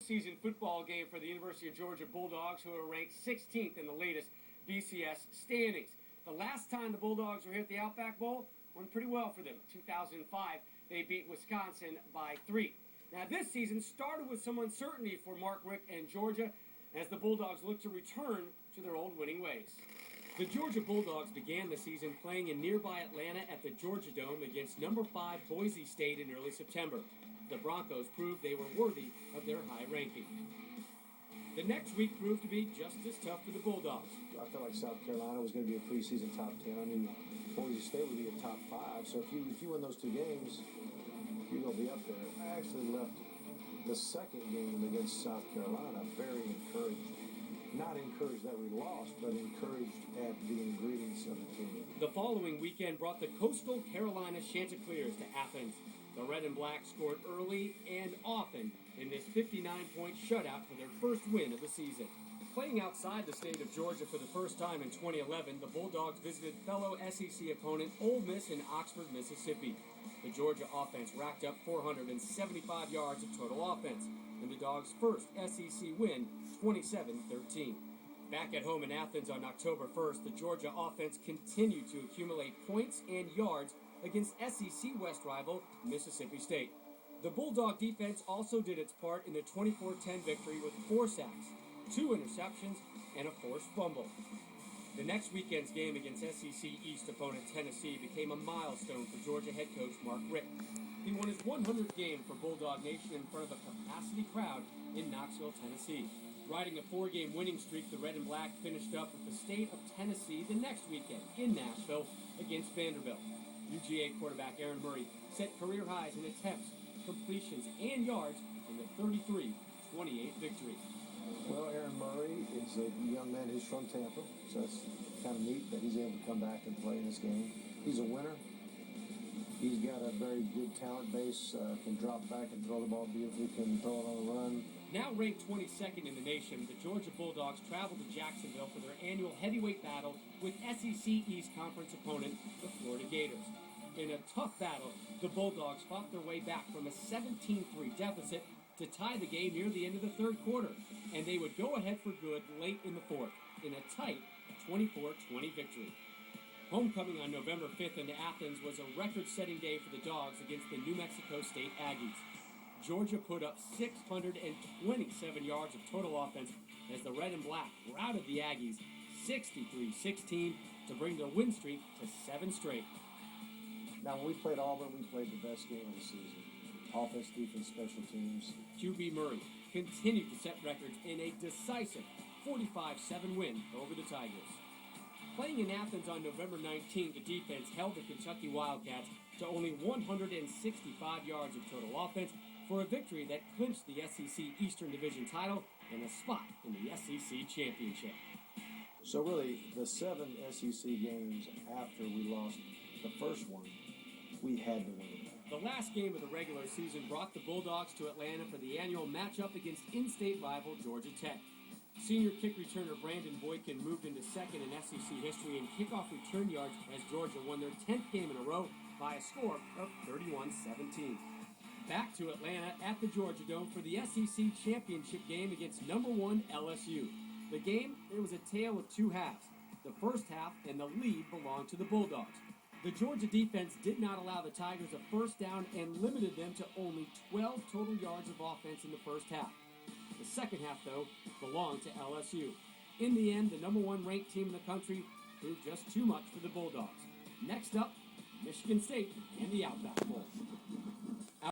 season football game for the University of Georgia Bulldogs, who are ranked 16th in the latest BCS standings. The last time the Bulldogs were here at the Outback Bowl went pretty well for them. 2005, they beat Wisconsin by 3. Now, this season started with some uncertainty for Mark Richt and Georgia as the Bulldogs look to return to their old winning ways. The Georgia Bulldogs began the season playing in nearby Atlanta at the Georgia Dome against number 5 Boise State in early September. The Broncos proved they were worthy of their high ranking. The next week proved to be just as tough for the Bulldogs. I felt like South Carolina was going to be a preseason top 10. I knew Boise State would be a top 5. So if you win those 2 games, you're going to be up there. I actually left the second game against South Carolina very encouraged. Not encouraged that we lost, but encouraged at the ingredients of the team. The following weekend brought the Coastal Carolina Chanticleers to Athens. The Red and Black scored early and often in this 59-point shutout for their first win of the season. Playing outside the state of Georgia for the first time in 2011, the Bulldogs visited fellow SEC opponent Ole Miss in Oxford, Mississippi. The Georgia offense racked up 475 yards of total offense in the Dogs' first SEC win, 27-13. Back at home in Athens on October 1st, the Georgia offense continued to accumulate points and yards against SEC West rival Mississippi State. The Bulldog defense also did its part in the 24-10 victory with 4 sacks, 2 interceptions, and a forced fumble. The next weekend's game against SEC East opponent Tennessee became a milestone for Georgia head coach Mark Richt. He won his 100th game for Bulldog Nation in front of a capacity crowd in Knoxville, Tennessee. Riding a 4-game winning streak, the Red and Black finished up with the state of Tennessee the next weekend in Nashville against Vanderbilt. UGA quarterback Aaron Murray set career highs in attempts, completions, and yards in the 33-28 victory. Well, Aaron Murray is a young man who's from Tampa, so it's kind of neat that he's able to come back and play in this game. He's a winner. He's got a very good talent base, can drop back and throw the ball beautifully, can throw it on the run. Now ranked 22nd in the nation, the Georgia Bulldogs traveled to Jacksonville for their annual heavyweight battle with SEC East Conference opponent, the Florida Gators. In a tough battle, the Bulldogs fought their way back from a 17-3 deficit to tie the game near the end of the third quarter, and they would go ahead for good late in the fourth in a tight 24-20 victory. Homecoming on November 5th into Athens was a record-setting day for the Dogs against the New Mexico State Aggies. Georgia put up 627 yards of total offense as the Red and Black routed the Aggies 63-16 to bring their win streak to 7 straight. Now, when we played Auburn, we played the best game of the season. Offense, defense, special teams. QB Murray continued to set records in a decisive 45-7 win over the Tigers. Playing in Athens on November 19th, the defense held the Kentucky Wildcats to only 165 yards of total offense for a victory that clinched the SEC Eastern Division title and a spot in the SEC Championship. So really, the 7 SEC games after we lost the first one, we had to win them. The last game of the regular season brought the Bulldogs to Atlanta for the annual matchup against in-state rival Georgia Tech. Senior kick returner Brandon Boykin moved into second in SEC history in kickoff return yards as Georgia won their 10th game in a row by a score of 31-17. Back to Atlanta at the Georgia Dome for the SEC championship game against number 1 LSU. The game, it was a tale of 2 halves. The first half and the lead belonged to the Bulldogs. The Georgia defense did not allow the Tigers a first down and limited them to only 12 total yards of offense in the first half. The second half, though, belonged to LSU. In the end, the number 1 ranked team in the country proved just too much for the Bulldogs. Next up, Michigan State and the Outback Bowl.